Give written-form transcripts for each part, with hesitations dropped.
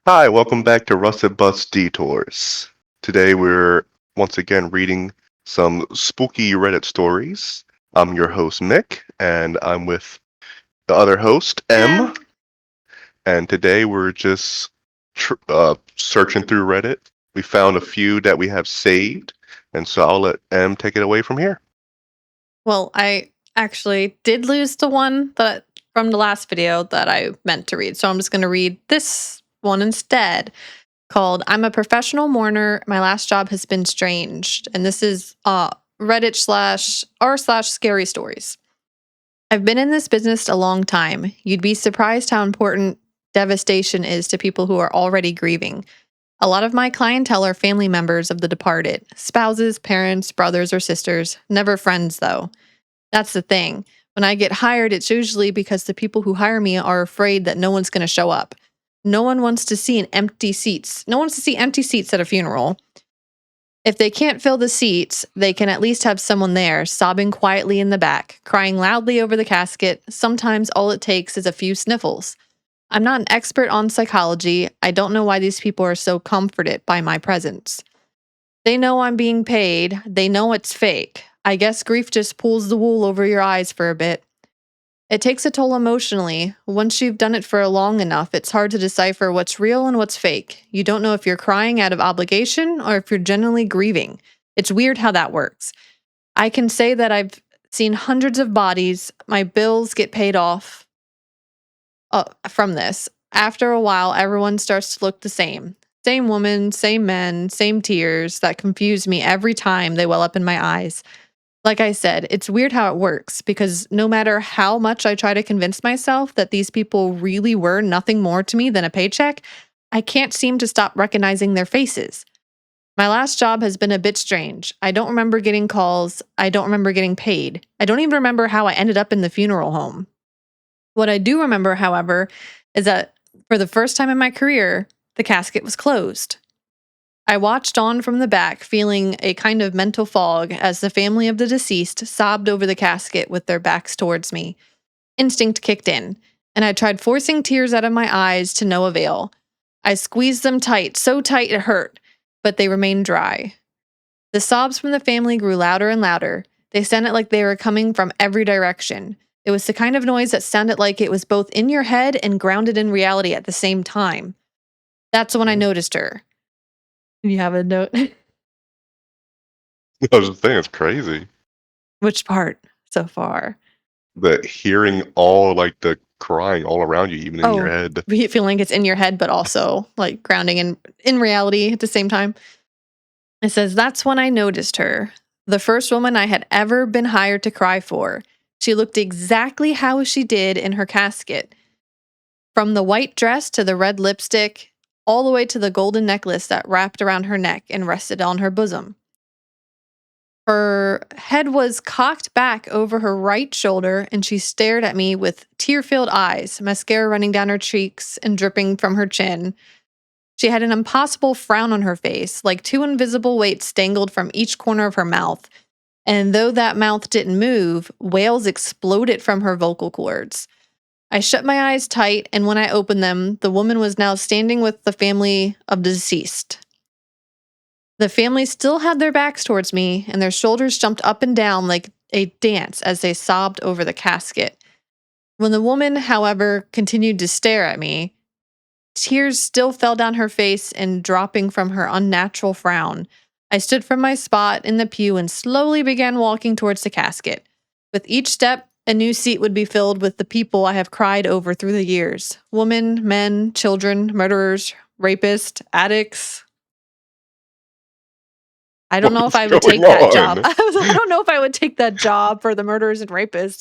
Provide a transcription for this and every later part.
Hi, welcome back to Rusted Bus Detours. Today we're once again reading some spooky Reddit stories. I'm your host Mick, and I'm with the other host M. And today we're just searching through Reddit. We found a few that we have saved, and so I'll let M take it away from here. Well, I actually did lose the one that from the last video that I meant to read. So I'm just going to read this one instead called I'm a professional mourner. My last job has been strange. And this is Reddit /r/ scary stories. I've been in this business a long time. You'd be surprised how important devastation is to people who are already grieving. A lot of my clientele are family members of the departed, spouses, parents, brothers, or sisters, never friends though. That's the thing. When I get hired, it's usually because the people who hire me are afraid that no one's going to show up. No one wants to see empty seats. No one wants to see empty seats at a funeral. If they can't fill the seats, they can at least have someone there, sobbing quietly in the back, crying loudly over the casket. Sometimes all it takes is a few sniffles. I'm not an expert on psychology. I don't know why these people are so comforted by my presence. They know I'm being paid. They know it's fake. I guess grief just pulls the wool over your eyes for a bit. It takes a toll emotionally. Once you've done it for long enough, it's hard to decipher what's real and what's fake. You don't know if you're crying out of obligation or if you're genuinely grieving. It's weird how that works. I can say that I've seen hundreds of bodies. My bills get paid off from this. After a while, everyone starts to look the same. Same woman, same men, same tears that confuse me every time they well up in my eyes. Like I said, it's weird how it works because no matter how much I try to convince myself that these people really were nothing more to me than a paycheck, I can't seem to stop recognizing their faces. My last job has been a bit strange. I don't remember getting calls. I don't remember getting paid. I don't even remember how I ended up in the funeral home. What I do remember, however, is that for the first time in my career, the casket was closed. I watched on from the back, feeling a kind of mental fog as the family of the deceased sobbed over the casket with their backs towards me. Instinct kicked in, and I tried forcing tears out of my eyes to no avail. I squeezed them tight, so tight it hurt, but they remained dry. The sobs from the family grew louder and louder. They sounded like they were coming from every direction. It was the kind of noise that sounded like it was both in your head and grounded in reality at the same time. That's when I noticed her. You have a note? I was just saying it's crazy Which part so far? that hearing all like the crying all around you, even in your Oh, head. feeling it's in your head, but also like grounding in reality at the same time. It says, that's when I noticed her. The first woman I had ever been hired to cry for. She looked exactly how she did in her casket. From the white dress to the red lipstick, all the way to the golden necklace that wrapped around her neck and rested on her bosom. Her head was cocked back over her right shoulder, and she stared at me with tear filled eyes, mascara running down her cheeks and dripping from her chin. She had an impossible frown on her face, like two invisible weights dangled from each corner of her mouth. And though that mouth didn't move, wails exploded from her vocal cords. I shut my eyes tight, and when I opened them, the woman was now standing with the family of the deceased. The family still had their backs towards me, and their shoulders jumped up and down like a dance as they sobbed over the casket. When the woman, however, continued to stare at me, tears still fell down her face and dropping from her unnatural frown. I stood from my spot in the pew and slowly began walking towards the casket. With each step, a new seat would be filled with the people I have cried over through the years: women, men, children, murderers, rapists, addicts. I don't know if What's I would going take that job. on? I don't know if I would take that job for the murderers and rapists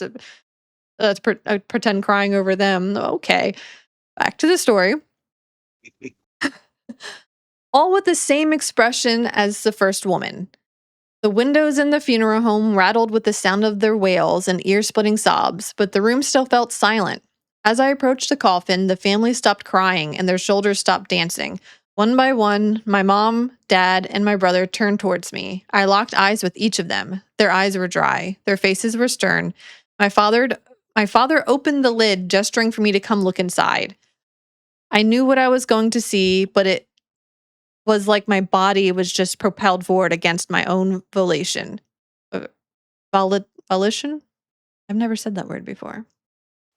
to pretend crying over them. Okay, back to the story. All with the same expression as the first woman. The windows in the funeral home rattled with the sound of their wails and ear splitting sobs, but the room still felt silent. As I approached the coffin, the family stopped crying and their shoulders stopped dancing. One by one, my mom, dad, and my brother turned towards me. I locked eyes with each of them. Their eyes were dry, their faces were stern. My father opened the lid, gesturing for me to come look inside. I knew what I was going to see, but it was like my body was just propelled forward against my own volition. Uh, volition? I've never said that word before.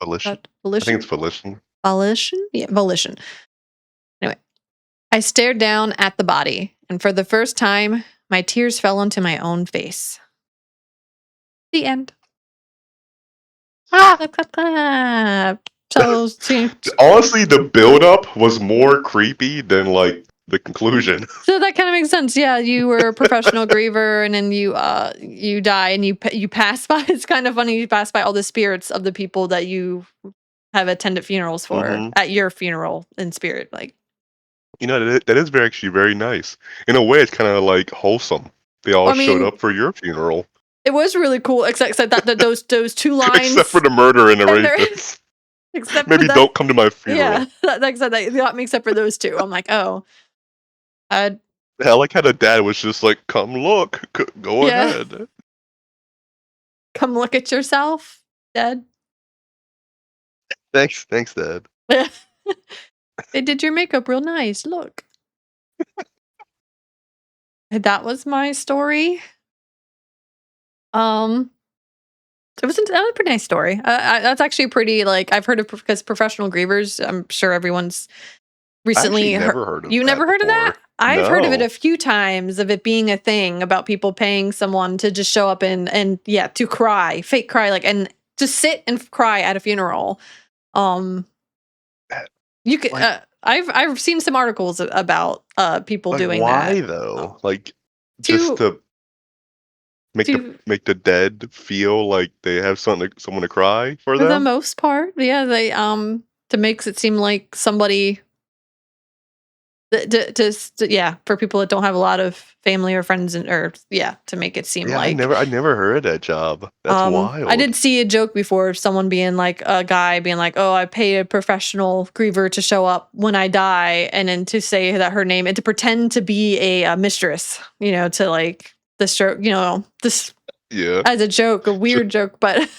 Volition. I Volition? think it's volition. Volition? Yeah, volition. Anyway, I stared down at the body, and for the first time, my tears fell onto my own face. The end. Clap, clap, clap. So, Honestly, the build-up was more creepy than like the conclusion. so that kind of makes sense. Yeah, you were a professional griever, and then you die, and you pass by. It's kind of funny. You pass by all the spirits of the people that you have attended funerals for Mhm. at your funeral in spirit. Like, That is actually very nice. In a way, it's kind of like wholesome. They all I showed mean, up for your funeral, it was really cool. Except that those two except for lines, the murder and the and there, rapists. except for Maybe that. don't come to my Yeah, funeral. like I said, that got me. Except for those two, I'm like, oh, I I like how the dad was just like, "Come look, go yeah, ahead." come look at yourself, dead. Thanks, Dad. They did your makeup real nice. Look. And that was my story. Um, that was a pretty nice story. That's actually pretty like I've heard of because professional grievers. I'm sure everyone's I actually recently heard. never heard of You that never heard of that? before. I've heard of it No. a few times of it being a thing about people paying someone to just show up and yeah to cry, fake cry, like and just sit and cry at a funeral. Um, Eh, you could. Like, I've seen some articles about people doing why that. though? Like, just To to to make the dead feel like they have someone to cry for For the them. most part, yeah, they to makes it seem like somebody yeah, for people that don't have a lot of family or friends and or yeah, to make it seem Yeah, like I never heard of that job. That's I wild. did see a joke before of someone being like a guy being like, "Oh, I paid a professional griever to show up when I die," and then to say that her name and to pretend to be a mistress, to like the stroke, this Yeah. as a joke, a So, weird joke, but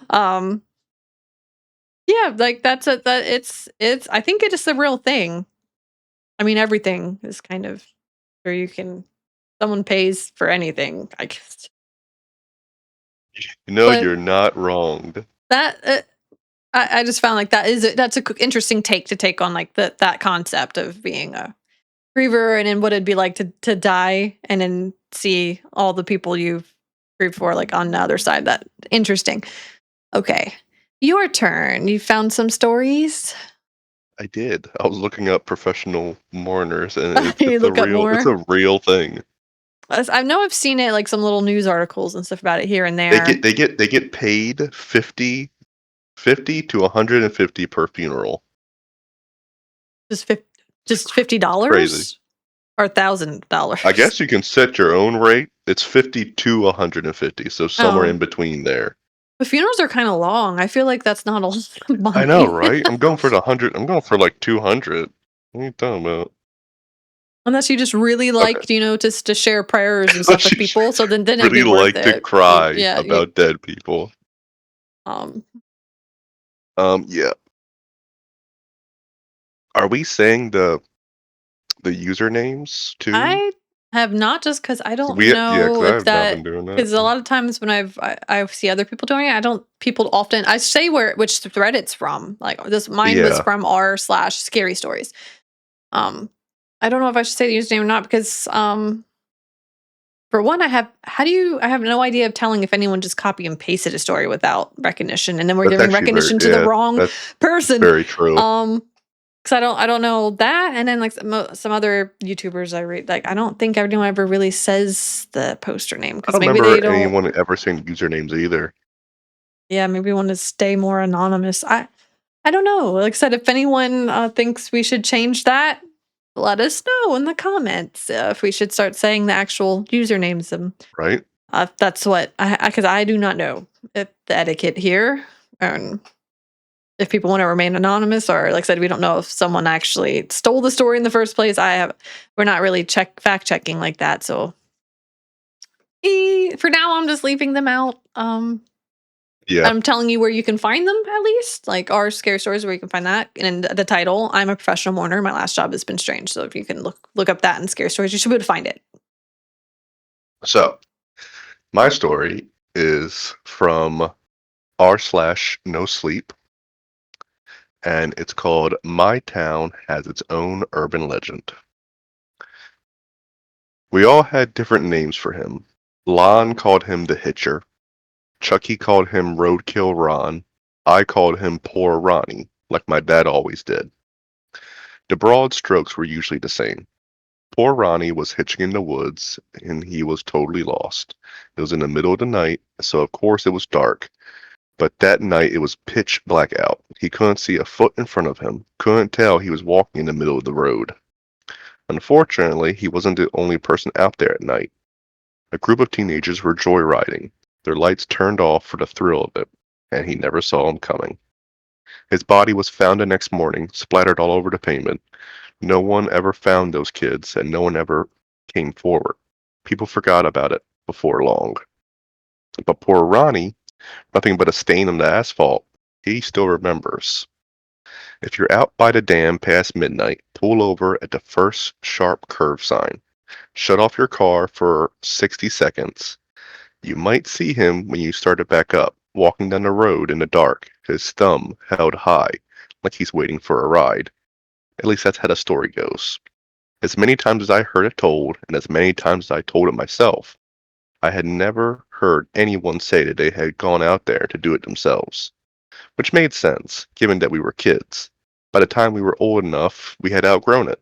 um yeah, like that it's I think it is a real thing. I mean, everything is kind of where you can someone pays for anything, I guess. But you're not wrong. that I just found like that's interesting take to take on like that concept of being a griever and then what it'd be like to die and then see all the people you've grieved for like on the other side. That interesting. Okay, your turn. You found some stories. I did. I was looking up professional mourners, and You look up it's more. a real thing. I know I've seen it like some little news articles and stuff about it here and They there. get paid 50 to 150 per funeral. Just just Crazy. $50 or $1,000. I guess you can set your own rate. It's 50 to 150, so somewhere in Oh, between there. the funerals are kind of long. I feel like that's not a lot of I know, money. right? I'm going for the 100. I'm going for like 200. What are you talking about? Unless you just really Okay. like, just to share prayers and stuff with people. So then it'd be Really worth like to it. cry Yeah. about dead people. Um, Yeah. Are we saying the usernames too? I have not just because I don't Yeah, because know I if have not that been doing that. because a lot of times when I see other people doing it, people often I say which thread it's from. Like mine was Yeah. from r/scary stories. I don't know if I should say the username or not because for one, I have no idea of telling if anyone just copy and pasted a story without recognition, and then we're That's giving actually recognition to the wrong that's person. very true. Because I don't know that, and then like some other YouTubers I read, like I don't think anyone ever really says the poster name I because don't maybe they remember don't. anyone ever saying usernames either. Yeah, maybe want to stay more anonymous. I don't know. Like I said, if anyone thinks we should change that, let us know in the comments if we should start saying the actual usernames. Right? That's what because I do not know if the etiquette here and if people want to remain anonymous or like I said, we don't know if someone actually stole the story in the first place. We're not really fact checking like that. So for now, I'm just leaving them out. Yeah. I'm telling you where you can find them at least, like our scary stories where you can find that. And the title, I'm a professional mourner. My last job has been strange. So if you can look up that in scary stories, you should be able to find it. So my story is from r/no sleep, and it's called My Town Has Its Own Urban Legend. We all had different names for him. Lon called him the Hitcher. Chucky called him Roadkill Ron. I called him Poor Ronnie, like my dad always did. The broad strokes were usually the same. Poor Ronnie was hitching in the woods, and he was totally lost. It was in the middle of the night, so of course it was dark. But that night it was pitch black out. He couldn't see a foot in front of him, couldn't tell he was walking in the middle of the road. Unfortunately, he wasn't the only person out there at night. A group of teenagers were joyriding, their lights turned off for the thrill of it, and he never saw them coming. His body was found the next morning, splattered all over the pavement. No one ever found those kids, and no one ever came forward. People forgot about it before long. But poor Ronnie, nothing but a stain on the asphalt, he still remembers. If you're out by the dam past midnight, pull over at the first sharp curve sign. Shut off your car for 60 seconds. You might see him when you start to back up, walking down the road in the dark, his thumb held high, like he's waiting for a ride. At least that's how the story goes. As many times as I heard it told, and as many times as I told it myself, I had never heard anyone say that they had gone out there to do it themselves. Which made sense, given that we were kids. By the time we were old enough, we had outgrown it.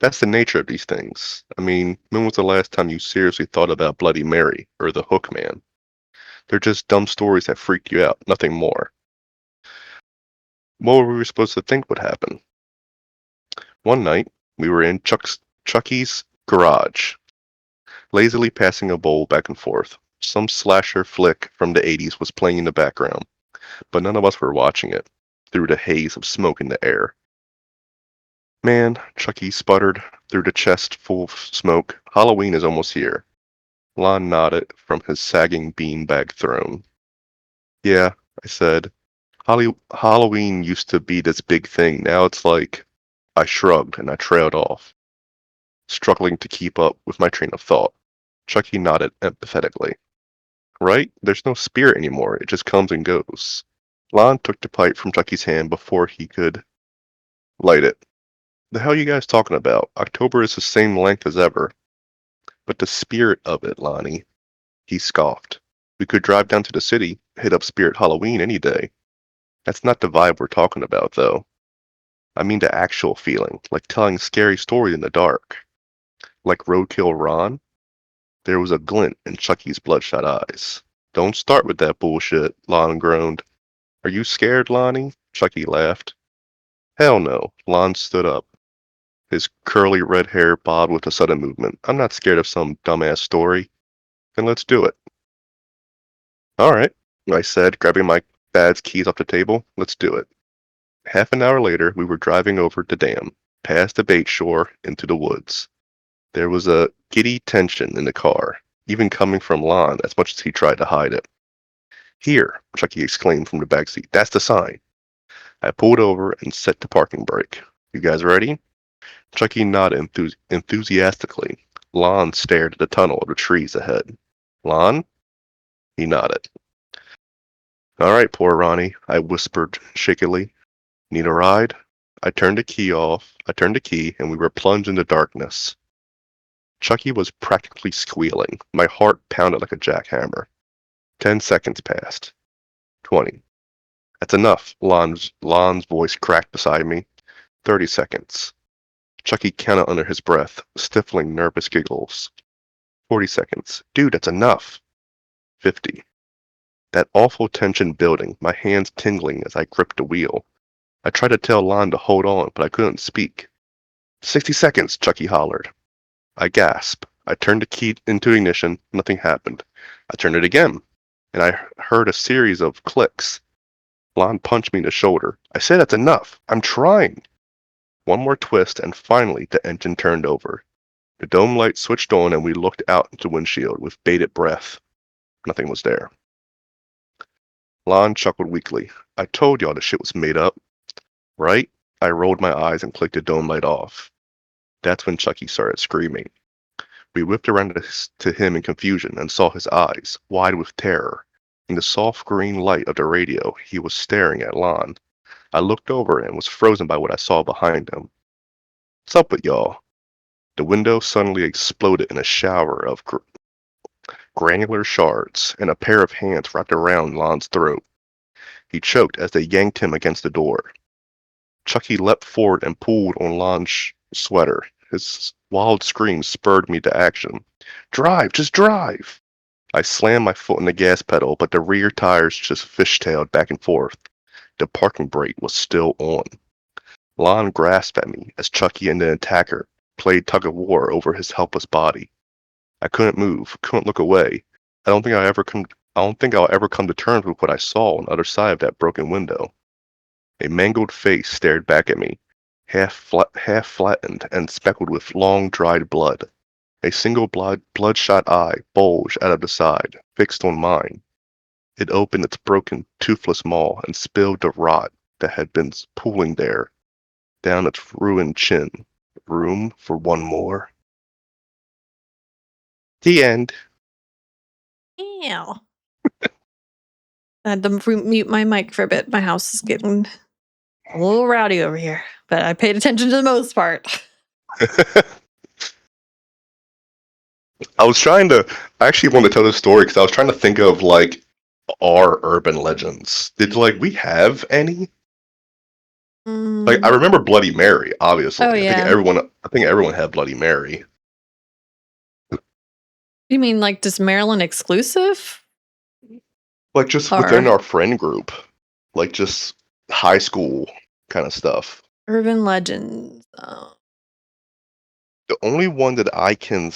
That's the nature of these things. I mean, when was the last time you seriously thought about Bloody Mary or the Hook Man? They're just dumb stories that freaked you out, nothing more. What were we supposed to think would happen? One night, we were in Chucky's garage, lazily passing a bowl back and forth. Some slasher flick from the 80s was playing in the background, but none of us were watching it, through the haze of smoke in the air. Man, Chucky sputtered through the chest full of smoke, Halloween is almost here. Lon nodded from his sagging beanbag throne. Yeah, I said. Halloween used to be this big thing. Now it's like... I shrugged and I trailed off, struggling to keep up with my train of thought. Chucky nodded empathetically. Right? There's no spirit anymore. It just comes and goes. Lon took the pipe from Chucky's hand before he could light it. The hell you guys talking about? October is the same length as ever. But the spirit of it, Lonnie, he scoffed. We could drive down to the city, hit up Spirit Halloween any day. That's not the vibe we're talking about, though. I mean the actual feeling, like telling scary stories in the dark. Like Roadkill Ron? There was a glint in Chucky's bloodshot eyes. Don't start with that bullshit, Lon groaned. Are you scared, Lonnie? Chucky laughed. Hell no. Lon stood up. His curly red hair bobbed with a sudden movement. I'm not scared of some dumbass story. Then let's do it. All right, I said, grabbing my dad's keys off the table. Let's do it. Half an hour later, we were driving over the dam, past the bait shore, into the woods. There was a giddy tension in the car, even coming from Lon as much as he tried to hide it. Here, Chucky exclaimed from the back seat. That's the sign. I pulled over and set the parking brake. You guys ready? Chucky nodded enthusiastically. Lon stared at the tunnel of the trees ahead. Lon? He nodded. All right, poor Ronnie, I whispered shakily. Need a ride? I turned the key, and we were plunged into darkness. Chucky was practically squealing. My heart pounded like a jackhammer. 10 seconds passed. 20. That's enough, Lon's voice cracked beside me. 30 seconds. Chucky counted under his breath, stifling nervous giggles. 40 seconds. Dude, that's enough. 50. That awful tension building, my hands tingling as I gripped the wheel. I tried to tell Lon to hold on, but I couldn't speak. 60 seconds, Chucky hollered. I gasped. I turned the key into ignition. Nothing happened. I turned it again, and I heard a series of clicks. Lon punched me in the shoulder. I said that's enough. I'm trying. One more twist, and finally the engine turned over. The dome light switched on, and we looked out into the windshield with bated breath. Nothing was there. Lon chuckled weakly. I told y'all the shit was made up, right? I rolled my eyes and clicked the dome light off. That's when Chucky started screaming. We whipped around to him in confusion and saw his eyes, wide with terror. In the soft green light of the radio, he was staring at Lon. I looked over and was frozen by what I saw behind him. What's up with y'all? The window suddenly exploded in a shower of granular shards, and a pair of hands wrapped around Lon's throat. He choked as they yanked him against the door. Chucky leapt forward and pulled on Lon's sweater. His wild screams spurred me to action. Drive! Just drive! I slammed my foot on the gas pedal, but the rear tires just fishtailed back and forth. The parking brake was still on. Lon grasped at me as Chucky and the attacker played tug-of-war over his helpless body. I couldn't move, couldn't look away. I don't think I'll ever come to terms with what I saw on the other side of that broken window. A mangled face stared back at me, half flattened and speckled with long dried blood. A single bloodshot eye bulged out of the side, fixed on mine. It opened its broken, toothless maw and spilled the rot that had been pooling there, down its ruined chin. Room for one more? The end. Ew. I had to mute my mic for a bit. My house is getting a little rowdy over here, but I paid attention to the most part. I actually wanted to tell this story because I was trying to think of like our urban legends. Did we have any? Like I remember Bloody Mary, obviously. Oh, yeah. I think everyone had Bloody Mary. You mean like just Maryland exclusive? Like just within our friend group. Like just high school kind of stuff. Urban legends. The only one that I can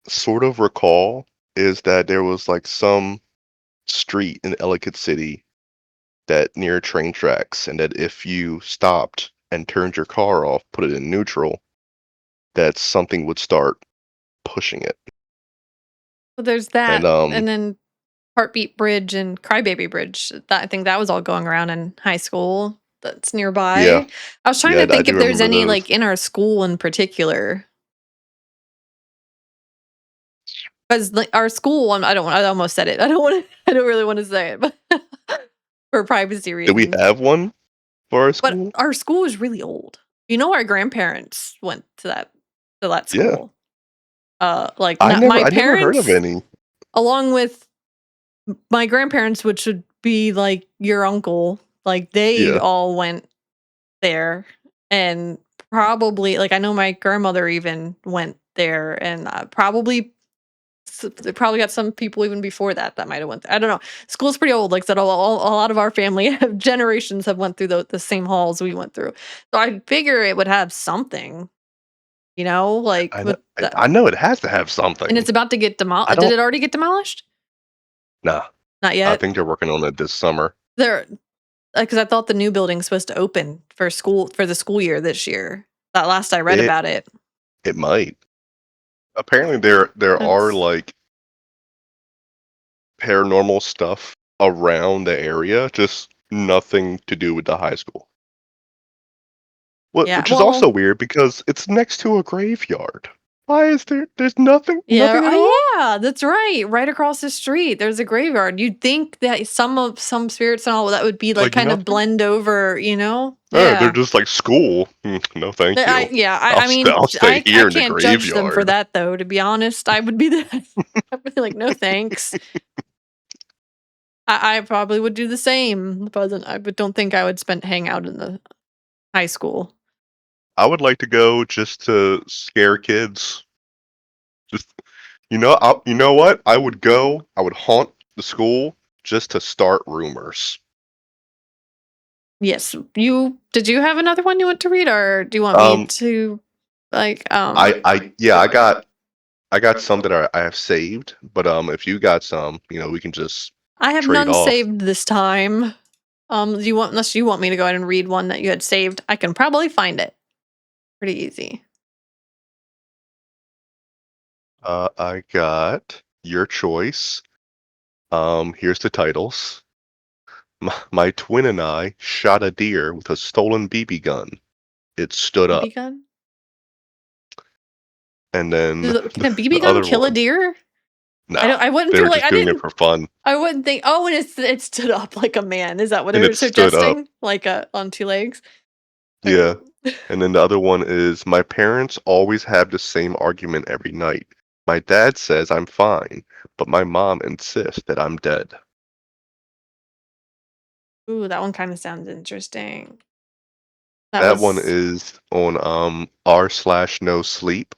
sort of recall is that there was like some street in Ellicott City that near train tracks, and that if you stopped and turned your car off, put it in neutral, that something would start pushing it. Well, there's that, and then Heartbeat Bridge and Crybaby Bridge. I think that was all going around in high school. That's nearby. Yeah. I was trying to think if there's any like in our school in particular. Because our school, I almost said it. I don't really want to say it, but for privacy reasons. Did we have one for our school? But our school is really old. You know, our grandparents went to that school. Yeah. My I parents, never heard of any. Along with my grandparents, which would be like your uncle, like they all went there, and probably like I know my grandmother even went there, and they probably got some people even before that might have went there. I don't know. School's pretty old. Like I said, a lot of our family generations have went through the same halls we went through. So I figure it would have something, you know, like I know it has to have something. And it's about to get demolished. Did it already get demolished? Nah. Not yet? I think they're working on it this summer. Because I thought the new building's supposed to open for the school year this year. That last I read about it. It might. Apparently there are like paranormal stuff around the area, just nothing to do with the high school. Which is also weird because it's next to a graveyard. Why is there's nothing? Yeah, nothing at all? Yeah, that's right. Right across the street, there's a graveyard. You'd think that some spirits and all that would be like kind of blend over, you know? Yeah, they're just like school. No, thank you. I mean, I'll stay here in the can't graveyard. judge them for that, though. To be honest, I would be I'd be like, no, thanks. I probably would do the same, but I don't think I would hang out in the high school. I would like to go just to scare kids. Just you know what? I would haunt the school just to start rumors. Yes. Did you have another one you want to read, or do you want me to like I got some that I have saved, but if you got some, we can just I have none saved this time. Unless you want me to go ahead and read one that you had saved, I can probably find it. Pretty easy. I got your choice. Here's the titles. My twin and I shot a deer with a stolen BB gun. It stood up. BB gun? And then Can a the BB gun other kill a one, deer? no, I wouldn't they feel were like just doing it for fun, I wouldn't think. Oh, and it stood up like a man. Is that what and they're it stood up. suggesting? Like on two legs? Okay. Yeah. And then the other one is my parents always have the same argument every night. My dad says I'm fine, but my mom insists that I'm dead. Ooh, that one kind of sounds interesting. That That one was. is on r/no sleep,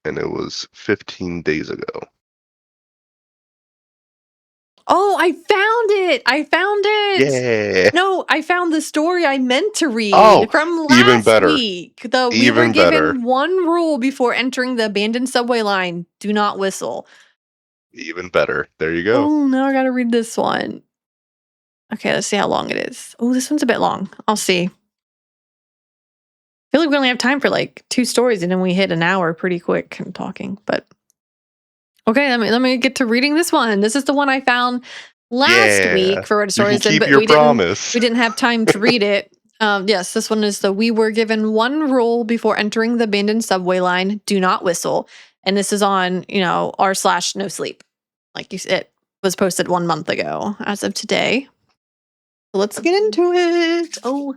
and it was 15 days ago. Oh, I found it! I found it! Yeah. No, I found the story I meant to Oh, read from even last better. week. We were Even better. given one rule before entering the abandoned subway line: do not whistle. Even better. There you go. Oh, now I gotta read this one. Okay, let's see how long it is. Oh, this one's a bit long. I'll see. I feel like we only have time for like 2 stories, and then we hit an hour pretty quick and talking. But okay, let me get to reading this one. This is the one I found last Yeah. week for Reddit You can stories, keep but your promise. we didn't have time to read it. Yes, this one is the we were given one rule before entering the abandoned subway line: do not whistle. And this is on r/no sleep. Like you said, it was posted 1 month ago as of today. So let's get into it. Oh.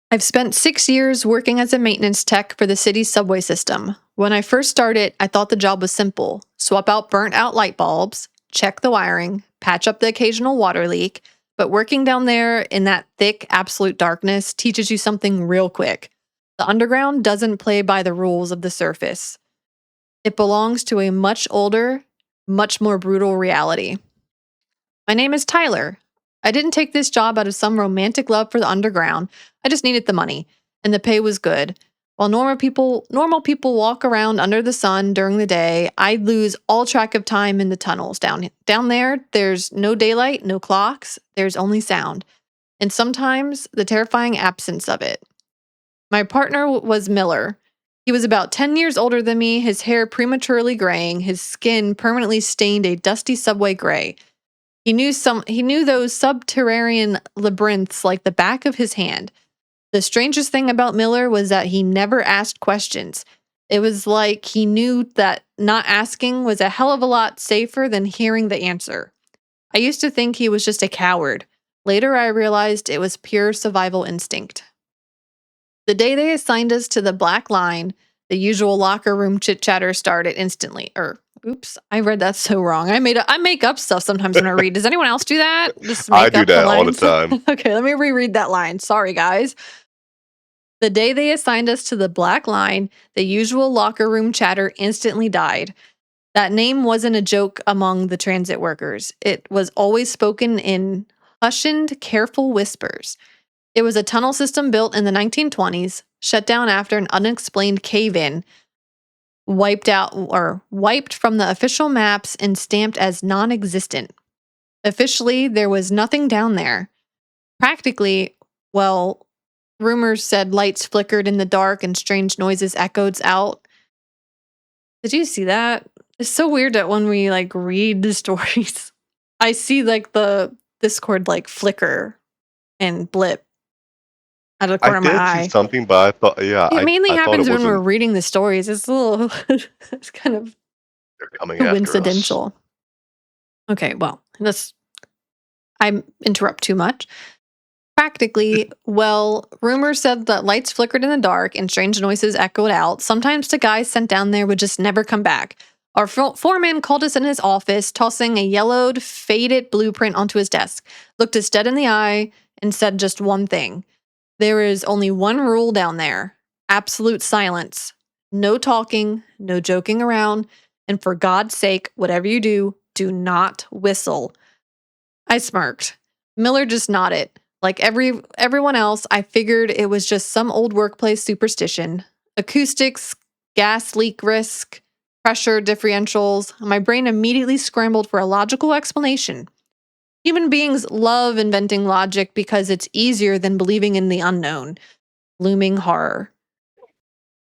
I've spent 6 years working as a maintenance tech for the city's subway system. When I first started, I thought the job was simple: swap out burnt out light bulbs, check the wiring, patch up the occasional water leak. But working down there in that thick, absolute darkness teaches you something real quick. The underground doesn't play by the rules of the surface. It belongs to a much older, much more brutal reality. My name is Tyler. I didn't take this job out of some romantic love for the underground. I just needed the money, and the pay was good. While normal people walk around under the sun during the day, I lose all track of time in the tunnels down there. There's no daylight, no clocks, there's only sound, and sometimes the terrifying absence of it. My partner was Miller. He was about 10 years older than me, his hair prematurely graying, his skin permanently stained a dusty subway gray. He knew those subterranean labyrinths like the back of his hand. The strangest thing about Miller was that he never asked questions. It was like he knew that not asking was a hell of a lot safer than hearing the answer. I used to think he was just a coward. Later I realized it was pure survival instinct. The day they assigned us to the black line, the usual locker room chit-chatter started instantly. Oops, I read that so wrong. I make up stuff sometimes when I read. Does anyone else do that? Just I make do up the that all the lines? time. Okay, let me reread that line. Sorry, guys. The day they assigned us to the black line, the usual locker room chatter instantly died. That name wasn't a joke among the transit workers. It was always spoken in hushed, careful whispers. It was a tunnel system built in the 1920s, shut down after an unexplained cave-in, wiped from the official maps and stamped as non-existent. Officially, there was nothing down there. Practically, well, rumors said lights flickered in the dark and strange noises echoed out. Did you see that? It's so weird that when we read the stories, I see the Discord flicker and blip out of the I corner of my did see eye. something, but I thought, yeah, It mainly I thought it happens when we're wasn't. reading the stories. It's a little, it's kind of They're coming after us. coincidental. Okay, well, I interrupt too much. Practically, well, rumors said that lights flickered in the dark and strange noises echoed out. Sometimes the guys sent down there would just never come back. Our foreman called us in his office, tossing a yellowed, faded blueprint onto his desk, looked us dead in the eye, and said just one thing: there is only one rule down there: absolute silence. No talking, no joking around, and for God's sake, whatever you do, do not whistle. I smirked. Miller just nodded. Like everyone else, I figured it was just some old workplace superstition. Acoustics, gas leak risk, pressure differentials. My brain immediately scrambled for a logical explanation. Human beings love inventing logic because it's easier than believing in the unknown. Looming horror.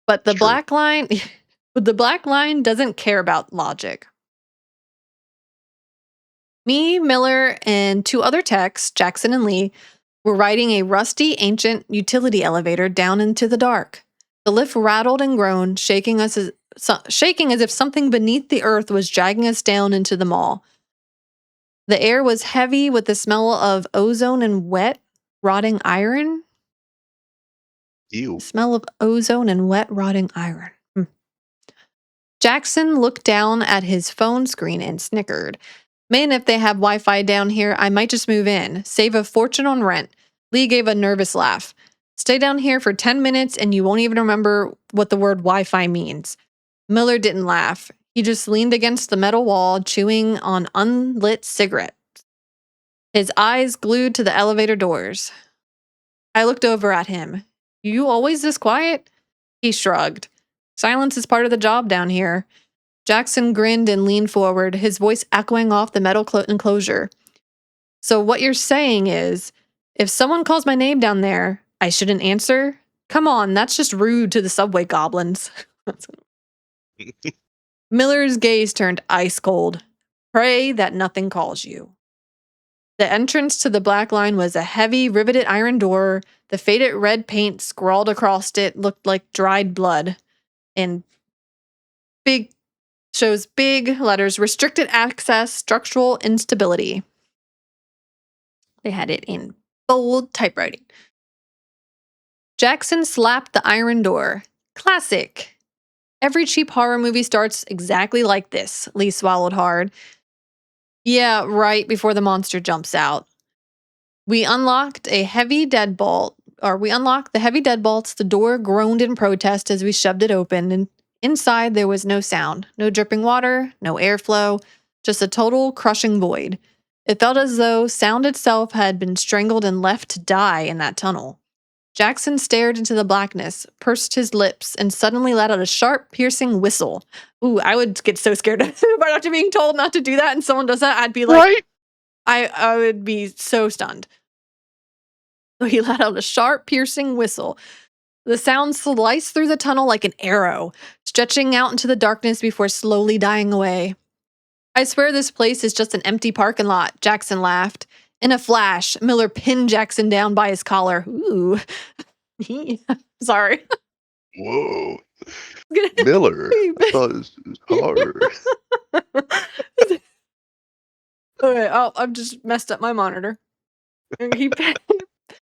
But the True. black line but the black line doesn't care about logic. Me, Miller, and two other techs, Jackson and Lee, were riding a rusty, ancient utility elevator down into the dark. The lift rattled and groaned, shaking as if something beneath the earth was dragging us down into the mall. The air was heavy with the smell of ozone and wet, rotting iron. Ew. Smell of ozone and wet, rotting iron. Jackson looked down at his phone screen and snickered. Man, if they have Wi Fi down here, I might just move in, save a fortune on rent. Lee gave a nervous laugh. Stay down here for 10 minutes and you won't even remember what the word Wi Fi means. Miller didn't laugh. He just leaned against the metal wall, chewing on unlit cigarette. His eyes glued to the elevator doors. I looked over at him. You always this quiet? He shrugged. Silence is part of the job down here. Jackson grinned and leaned forward, his voice echoing off the metal enclosure. So what you're saying is, if someone calls my name down there, I shouldn't answer? Come on, that's just rude to the subway goblins. Miller's gaze turned ice cold. Pray that nothing calls you. The entrance to the black line was a heavy, riveted iron door. The faded red paint scrawled across it looked like dried blood. And big letters, restricted access, structural instability. They had it in bold typewriting. Jackson slapped the iron door. Classic. Every cheap horror movie starts exactly like this, Lee swallowed hard. Yeah, right before the monster jumps out. We unlocked the heavy deadbolts. The door groaned in protest as we shoved it open, and inside there was no sound, no dripping water, no airflow, just a total crushing void. It felt as though sound itself had been strangled and left to die in that tunnel. Jackson stared into the blackness, pursed his lips, and suddenly let out a sharp, piercing whistle. Ooh, I would get so scared after being told not to do that and someone does that. I'd be like, Right? I would be so stunned. So he let out a sharp, piercing whistle. The sound sliced through the tunnel like an arrow, stretching out into the darkness before slowly dying away. I swear this place is just an empty parking lot, Jackson laughed. In a flash, Miller pinned Jackson down by his collar. Ooh. Sorry. Whoa. Miller. I thought this was hard. Okay, I've just messed up my monitor.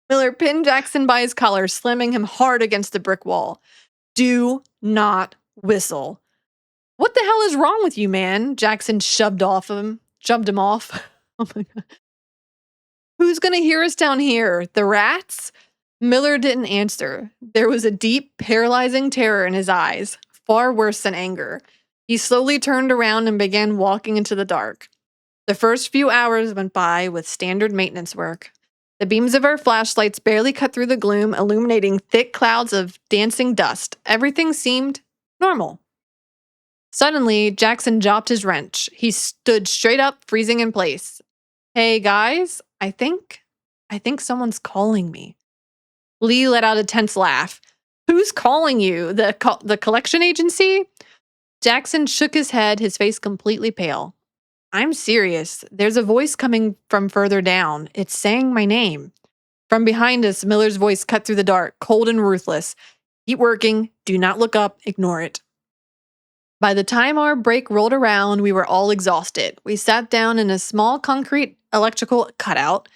Miller pinned Jackson by his collar, slamming him hard against the brick wall. Do not whistle. What the hell is wrong with you, man? Jackson shoved him off. Oh my God. Who's gonna hear us down here? The rats? Miller didn't answer. There was a deep, paralyzing terror in his eyes, far worse than anger. He slowly turned around and began walking into the dark. The first few hours went by with standard maintenance work. The beams of our flashlights barely cut through the gloom, illuminating thick clouds of dancing dust. Everything seemed normal. Suddenly, Jackson dropped his wrench. He stood straight up, freezing in place. Hey, guys, I think someone's calling me. Lee let out a tense laugh. Who's calling you? The collection agency? Jackson shook his head, his face completely pale. I'm serious. There's a voice coming from further down. It's saying my name. From behind us, Miller's voice cut through the dark, cold and ruthless. Keep working. Do not look up. Ignore it. By the time our break rolled around, we were all exhausted. We sat down in a small concrete electrical cutout.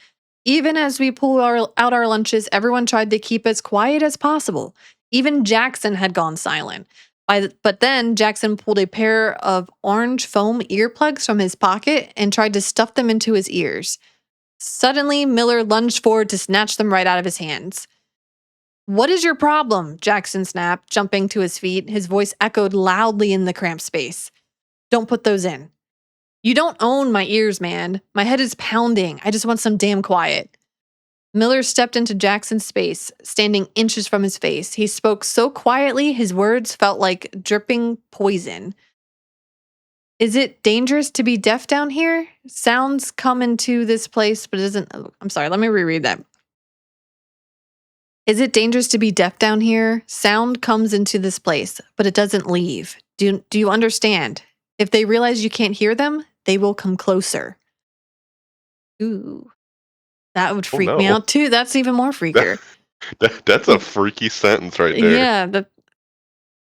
Even as we pulled out our lunches, everyone tried to keep as quiet as possible. Even Jackson had gone silent. But then Jackson pulled a pair of orange foam earplugs from his pocket and tried to stuff them into his ears. Suddenly, Miller lunged forward to snatch them right out of his hands. What is your problem? Jackson snapped, jumping to his feet. His voice echoed loudly in the cramped space. Don't put those in. You don't own my ears, man. My head is pounding. I just want some damn quiet. Miller stepped into Jackson's space, standing inches from his face. He spoke so quietly, his words felt like dripping poison. Is it dangerous to be deaf down here? Sounds come into this place, but isn't... Oh, I'm sorry, let me reread that. Is it dangerous to be deaf down here? Sound comes into this place, but it doesn't leave. Do you understand? If they realize you can't hear them, they will come closer. Ooh, that would Oh freak me no. out too. That's even more freaker. That's a freaky sentence right there.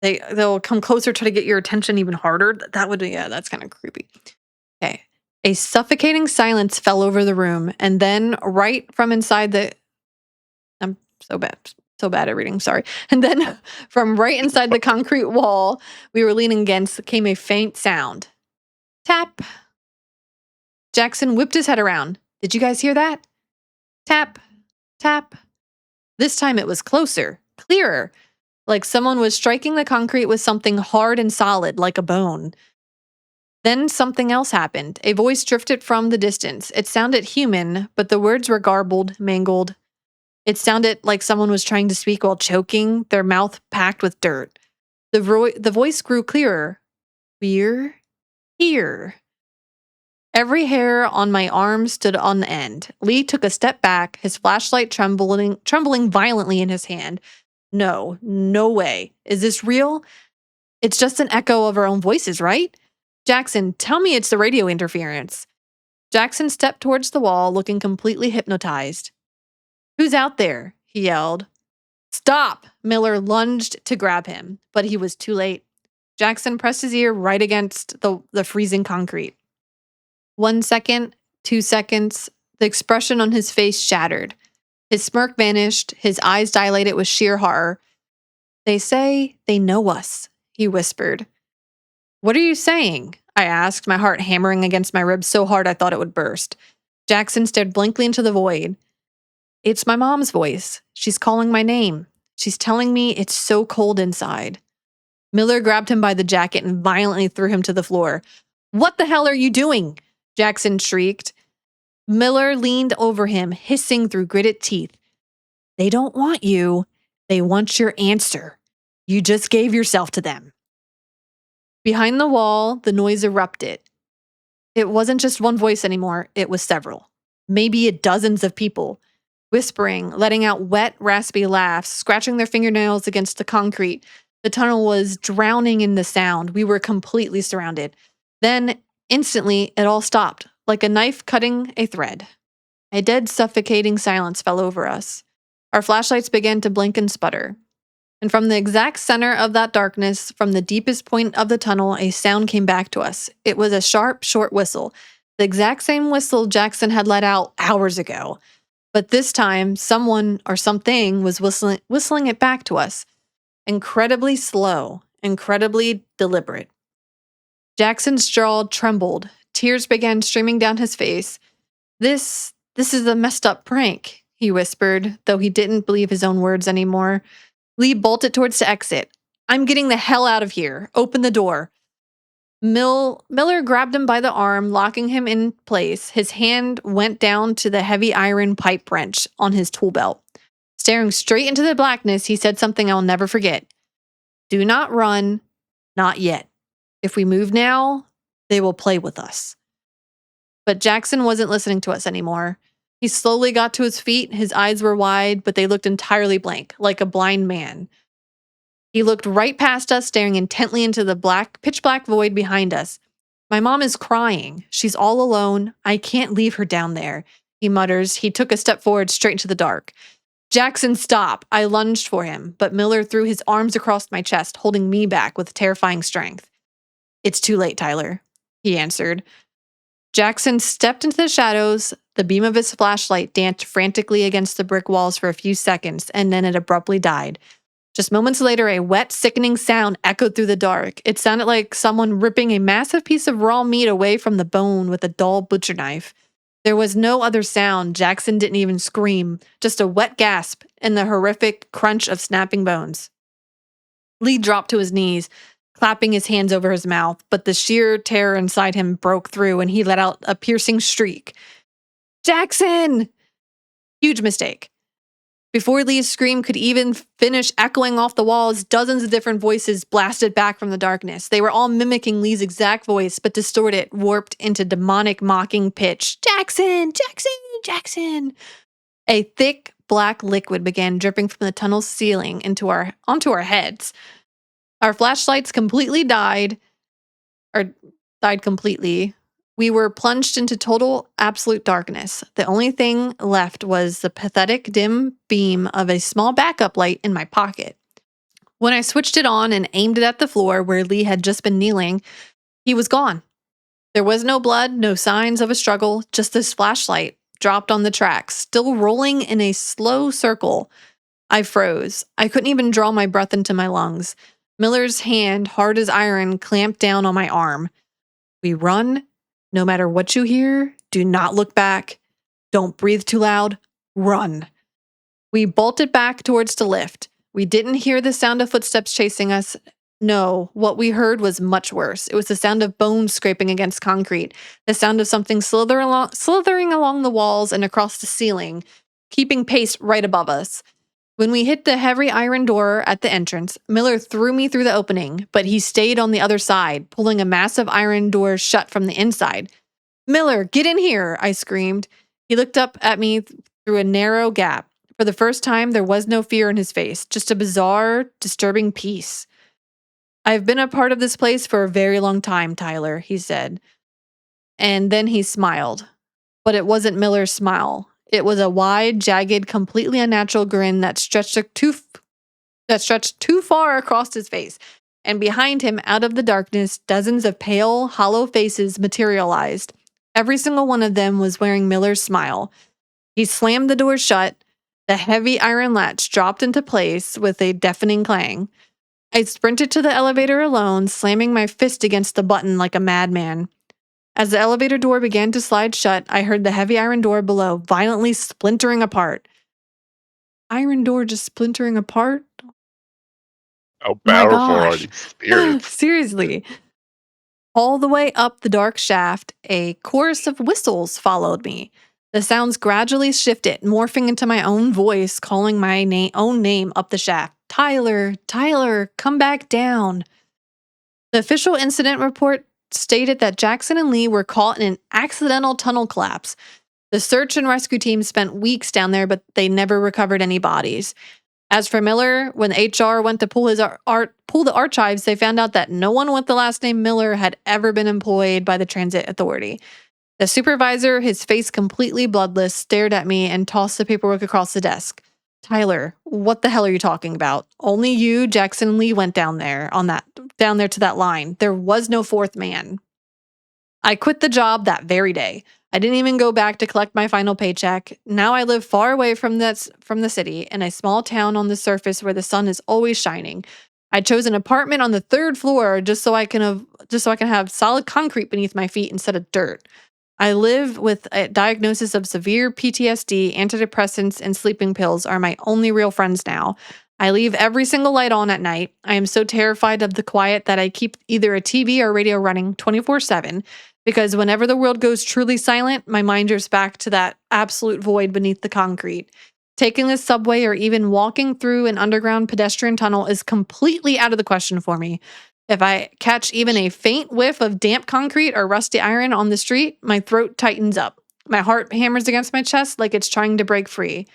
Yeah, they'll come closer, try to get your attention even harder. That would be, yeah, that's kind of creepy. Okay. A suffocating silence fell over the room, and then right from inside the I'm so bad at reading, sorry. And then from right inside the concrete wall we were leaning against came a faint sound. Tap. Jackson whipped his head around. Did you guys hear that? Tap, tap. This time it was closer, clearer, like someone was striking the concrete with something hard and solid, like a bone. Then something else happened. A voice drifted from the distance. It sounded human, but the words were garbled, mangled. It sounded like someone was trying to speak while choking, their mouth packed with dirt. The voice grew clearer. We're here. Every hair on my arm stood on end. Lee took a step back, his flashlight trembling violently in his hand. No, no way. Is this real? It's just an echo of our own voices, right? Jackson, tell me it's the radio interference. Jackson stepped towards the wall, looking completely hypnotized. Who's out there? He yelled. Stop! Miller lunged to grab him, but he was too late. Jackson pressed his ear right against the freezing concrete. 1 second, 2 seconds, the expression on his face shattered. His smirk vanished, his eyes dilated with sheer horror. They say they know us, he whispered. What are you saying? I asked, my heart hammering against my ribs so hard I thought it would burst. Jackson stared blankly into the void. It's my mom's voice. She's calling my name. She's telling me it's so cold inside. Miller grabbed him by the jacket and violently threw him to the floor. What the hell are you doing? Jackson shrieked. Miller leaned over him, hissing through gritted teeth. They don't want you. They want your answer. You just gave yourself to them. Behind the wall, the noise erupted. It wasn't just one voice anymore, it was several. Maybe dozens of people, whispering, letting out wet, raspy laughs, scratching their fingernails against the concrete. The tunnel was drowning in the sound. We were completely surrounded. Then, instantly, it all stopped, like a knife cutting a thread. A dead, suffocating silence fell over us. Our flashlights began to blink and sputter. And from the exact center of that darkness, from the deepest point of the tunnel, a sound came back to us. It was a sharp, short whistle, the exact same whistle Jackson had let out hours ago. But this time, someone or something was whistling it back to us. Incredibly slow, incredibly deliberate. Jackson's jaw trembled. Tears began streaming down his face. This is a messed up prank, he whispered, though he didn't believe his own words anymore. Lee bolted towards the exit. I'm getting the hell out of here. Open the door. Miller grabbed him by the arm, locking him in place. His hand went down to the heavy iron pipe wrench on his tool belt. Staring straight into the blackness, he said something I'll never forget. Do not run. Not yet. If we move now, they will play with us. But Jackson wasn't listening to us anymore. He slowly got to his feet. His eyes were wide, but they looked entirely blank, like a blind man. He looked right past us, staring intently into the pitch black void behind us. My mom is crying. She's all alone. I can't leave her down there, he mutters. He took a step forward straight into the dark. Jackson, stop. I lunged for him, but Miller threw his arms across my chest, holding me back with terrifying strength. It's too late, Tyler, he answered. Jackson stepped into the shadows. The beam of his flashlight danced frantically against the brick walls for a few seconds, and then it abruptly died. Just moments later, a wet, sickening sound echoed through the dark. It sounded like someone ripping a massive piece of raw meat away from the bone with a dull butcher knife. There was no other sound. Jackson didn't even scream, just a wet gasp and the horrific crunch of snapping bones. Lee dropped to his knees, clapping his hands over his mouth, but the sheer terror inside him broke through and he let out a piercing shriek. Jackson! Huge mistake. Before Lee's scream could even finish echoing off the walls, dozens of different voices blasted back from the darkness. They were all mimicking Lee's exact voice, but distorted, warped into demonic, mocking pitch. Jackson! Jackson! Jackson! A thick, black liquid began dripping from the tunnel's ceiling onto our heads. Our flashlights completely died completely. We were plunged into total, absolute darkness. The only thing left was the pathetic, dim beam of a small backup light in my pocket. When I switched it on and aimed it at the floor where Lee had just been kneeling, he was gone. There was no blood, no signs of a struggle, just this flashlight dropped on the tracks, still rolling in a slow circle. I froze. I couldn't even draw my breath into my lungs. Miller's hand, hard as iron, clamped down on my arm. We run. No matter what you hear, do not look back. Don't breathe too loud. Run. We bolted back towards the lift. We didn't hear the sound of footsteps chasing us. No, what we heard was much worse. It was the sound of bones scraping against concrete, the sound of something slithering along the walls and across the ceiling, keeping pace right above us. When we hit the heavy iron door at the entrance, Miller threw me through the opening, but he stayed on the other side, pulling a massive iron door shut from the inside. "Miller, get in here," I screamed. He looked up at me through a narrow gap. For the first time, there was no fear in his face, just a bizarre, disturbing peace. "I've been a part of this place for a very long time, Tyler," he said. And then he smiled. But it wasn't Miller's smile. It was a wide, jagged, completely unnatural grin that stretched too far across his face. And behind him, out of the darkness, dozens of pale, hollow faces materialized. Every single one of them was wearing Miller's smile. He slammed the door shut. The heavy iron latch dropped into place with a deafening clang. I sprinted to the elevator alone, slamming my fist against the button like a madman. As the elevator door began to slide shut, I heard the heavy iron door below violently splintering apart. Iron door just splintering apart? How My powerful are gosh. these spirits? Seriously. All the way up the dark shaft, a chorus of whistles followed me. The sounds gradually shifted, morphing into my own voice, calling my own name up the shaft. "Tyler, Tyler, come back down." The official incident report stated that Jackson and Lee were caught in an accidental tunnel collapse. The search and rescue team spent weeks down there, but they never recovered any bodies. As for Miller, when HR went to pull the archives, they found out that no one with the last name Miller had ever been employed by the transit authority. The supervisor, his face completely bloodless, stared at me and tossed the paperwork across the desk. "Tyler, what the hell are you talking about? Only you, Jackson, and Lee went down there to that line. There was no fourth man." I quit the job that very day. I didn't even go back to collect my final paycheck. Now I live far away from the city in a small town on the surface where the sun is always shining. I chose an apartment on the 3rd floor just so I can have solid concrete beneath my feet instead of dirt. I live with a diagnosis of severe PTSD. Antidepressants and sleeping pills are my only real friends now. I leave every single light on at night. I am so terrified of the quiet that I keep either a TV or radio running 24/7, because whenever the world goes truly silent, my mind drifts back to that absolute void beneath the concrete. Taking the subway or even walking through an underground pedestrian tunnel is completely out of the question for me. If I catch even a faint whiff of damp concrete or rusty iron on the street, my throat tightens up. My heart hammers against my chest like it's trying to break free.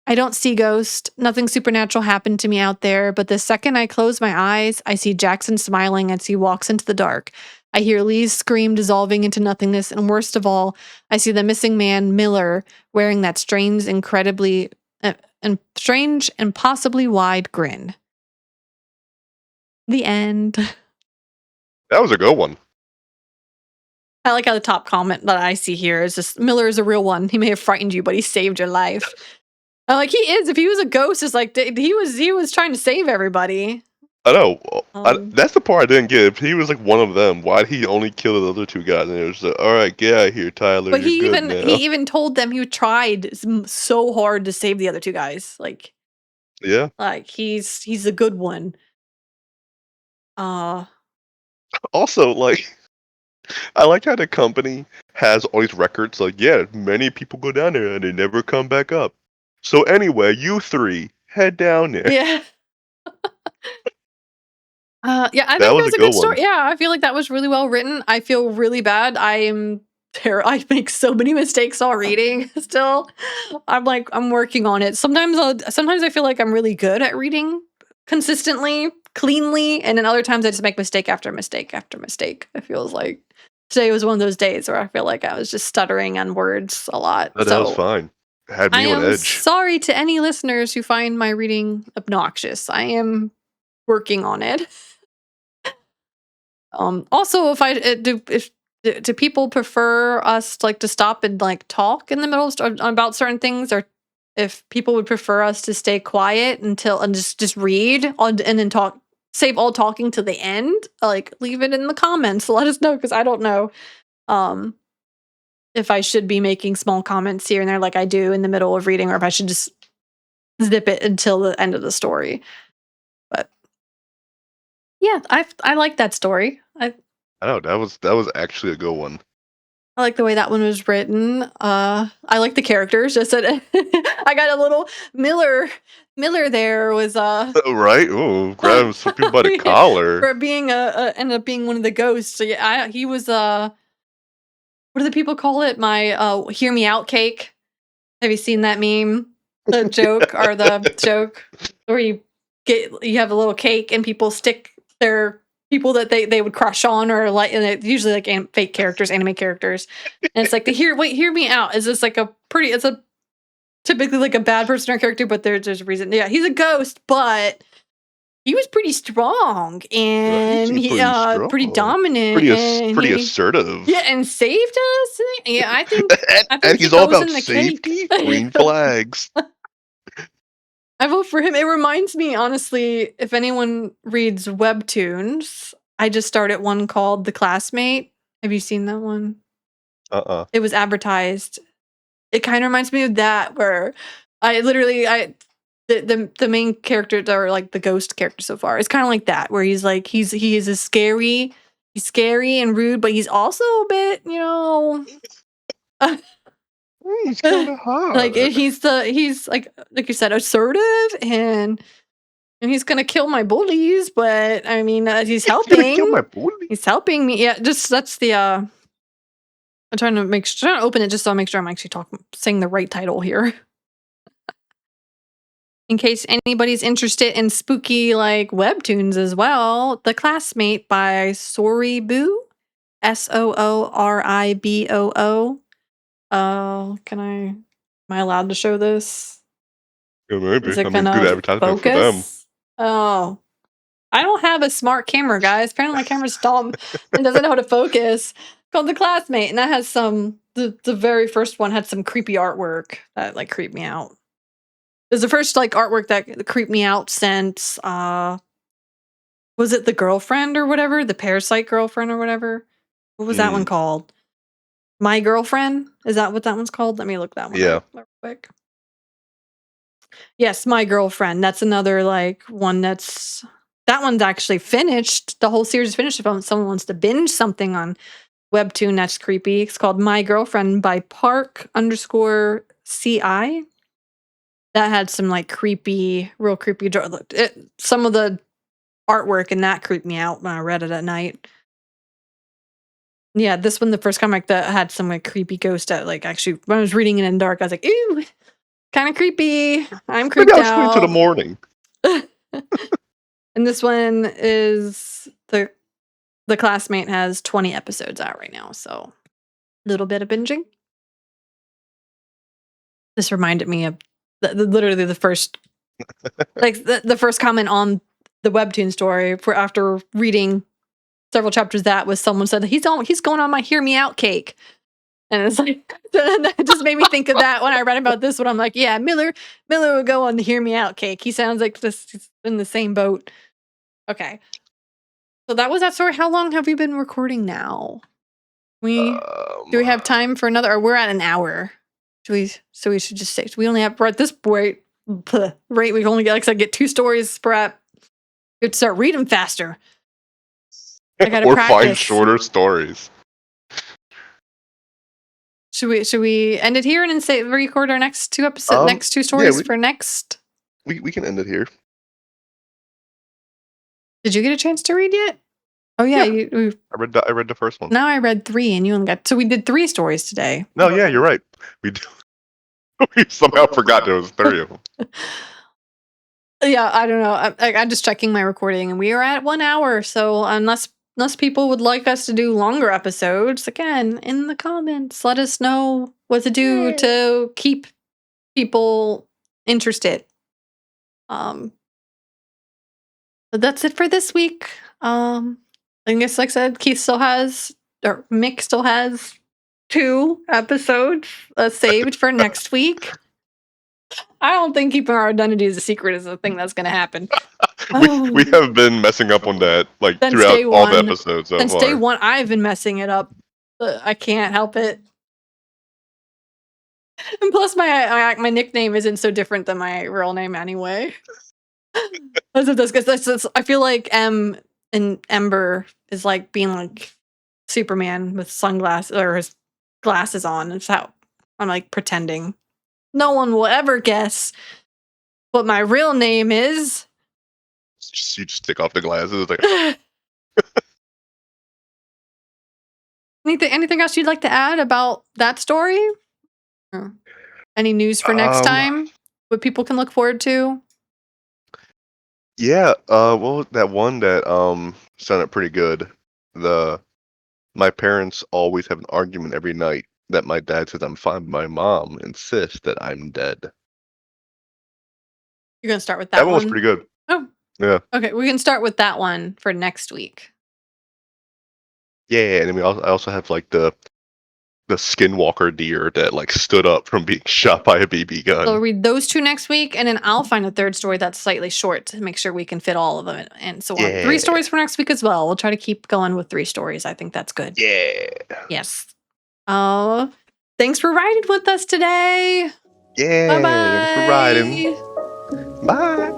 I don't see ghosts. Nothing supernatural happened to me out there, but the second I close my eyes, I see Jackson smiling as he walks into the dark. I hear Lee's scream dissolving into nothingness, and worst of all, I see the missing man, Miller, wearing that strange, strange and possibly wide grin. The end. That was a good one. I like how the top comment that I see here is just, "Miller is a real one. He may have frightened you, but he saved your life." I'm like, he is. If he was a ghost, it's like he was trying to save everybody. I know. Um, That's the part I didn't get. If he was like one of them, why'd he only kill the other two guys? And it was like, all right, get out of here, Tyler. but You're good now. he even told them he tried so hard to save the other two guys. Yeah. He's a good one. Also, like, I like how the company has all these records. Like, yeah, many people go down there and they never come back up. So anyway, you three head down there. Yeah. Yeah, I That think it was was a a good good story. one. Yeah, I feel like that was really well written. I feel really bad. I make so many mistakes while reading still. I'm working on it. Sometimes I feel like I'm really good at reading consistently, cleanly, and then other times I just make mistake after mistake after mistake. It feels like. today was one of those days where I feel like I was just stuttering on words a lot. No, that was fine. It had I me on am edge. sorry to any listeners who find my reading obnoxious. I am working on it. Also, if I do, if do people prefer us to stop and talk in the middle about certain things, or if people would prefer us to stay quiet until and just read on and then talk, save all talking to the end? Leave it in the comments. Let us know because I don't know if I should be making small comments here and there like I do in the middle of reading, or if I should just zip it until the end of the story. But yeah, I like that story. I know that was actually a good one. I like the way that one was written. I like the characters. Just that I got a little Miller. Miller there was Right? Oh, grab him something by the collar. for being ended up being one of the ghosts. So yeah, he was what do the people call it? My hear me out cake. Have you seen that meme? The joke or the joke where you have a little cake and people stick their people that they would crush on, or and it's usually fake characters, anime characters, and it's hear me out. Is this it's a typically a bad person or character, but there's a reason. Yeah, he's a ghost, but he was pretty strong and pretty dominant, pretty assertive. Yeah, and saved us. Yeah, I think and he's all about safety. Cake. Green flags. I vote for him. It reminds me, honestly, if anyone reads webtoons, I just started one called The Classmate. Have you seen that one? It was advertised. It kind of reminds me of that, where the main characters are the ghost character so far. It's kind of like that, where he's he is scary and rude, but he's also a bit, He's kind of hot. he's like you said, assertive, and he's gonna kill my bullies. But I mean, he's helping. Gonna kill my bullies. He's helping me. Yeah, just that's the. I'm trying to open it just so I make sure I'm actually saying the right title here. In case anybody's interested in spooky webtoons as well, The Classmate by Sooriboo, Sooriboo. Am I allowed to show this? Yeah, maybe. Is it good advertisement for them. Oh, I don't have a smart camera, guys. Apparently my camera's dumb and doesn't know how to focus. Called The Classmate, and that has the very first one had some creepy artwork that creeped me out. It was the first artwork that creeped me out since was it The Girlfriend or whatever? The Parasite Girlfriend or whatever? What was that one called? My Girlfriend? Is that what that one's called? Let me look that one up real quick. Yes, My Girlfriend. That's another one that one's actually finished. The whole series is finished. If someone wants to binge something on Webtoon that's creepy, it's called My Girlfriend by Park_CI. That had some real creepy. Some of the artwork in that creeped me out when I read it at night. Yeah, this one, the first comic that had some creepy ghost that actually when I was reading it in dark, I was like, ew, kind of creepy. I'm creeped out. Into the morning. And this one is the Classmate has 20 episodes out right now, so a little bit of binging. This reminded me of literally the first the first comment on the Webtoon story for after reading several chapters. That was someone said he's going on my hear me out cake, and it's that just made me think of that when I read about this one. I'm like, yeah, Miller would go on the hear me out cake. He sounds like he's in the same boat. Okay, so that was that story. How long have we been recording now? Do we have time for another, or we're at an hour? So we should just say, we only have, we're at this rate, we only get 2 stories per app. You have to start reading faster. I gotta practice. Find shorter stories. Should we end it here and then record our next 2 episodes, next 2 stories for next? We can end it here. Did you get a chance to read yet? Oh yeah, I read the first one. Now I read 3, and you only got. So we did 3 stories today. No, yeah, you're right. We somehow forgot there was 3 of them. Yeah, I don't know. I'm just checking my recording, and we are at 1 hour. So unless unless people would like us to do longer episodes, again, in the comments, let us know what to do to keep people interested. But that's it for this week. I guess, like I said, Mick still has 2 episodes saved for next week. I don't think keeping our identities a secret is a thing that's going to happen. We have been messing up on that like Since throughout day all the one. episodes so Since far. day one, I've been messing it up. I can't help it. And plus, my nickname isn't so different than my real name anyway. I feel like M and Ember is like being like Superman with sunglasses or his glasses on. It's how I'm like pretending. No one will ever guess what my real name is. You just take off the glasses. Like, Anything else you'd like to add about that story? Or any news for next time? What people can look forward to? yeah, well, that one that sounded pretty good. My parents always have an argument every night that my dad says I'm fine, but my mom insists that I'm dead. You're gonna start with That that one was one? pretty good. Oh, Yeah. okay. We can start with that one for next week. Yeah, and I also have like the skinwalker deer that like stood up from being shot by a BB gun. So we'll read those 2 next week, and then I'll find a 3rd story that's slightly short to make sure we can fit all of them in. And so we'll have 3 stories for next week as well. We'll try to keep going with 3 stories. I think that's good. Yeah. Yes. Oh, thanks for riding with us today. Yeah. Bye-bye. Thanks for riding. Bye.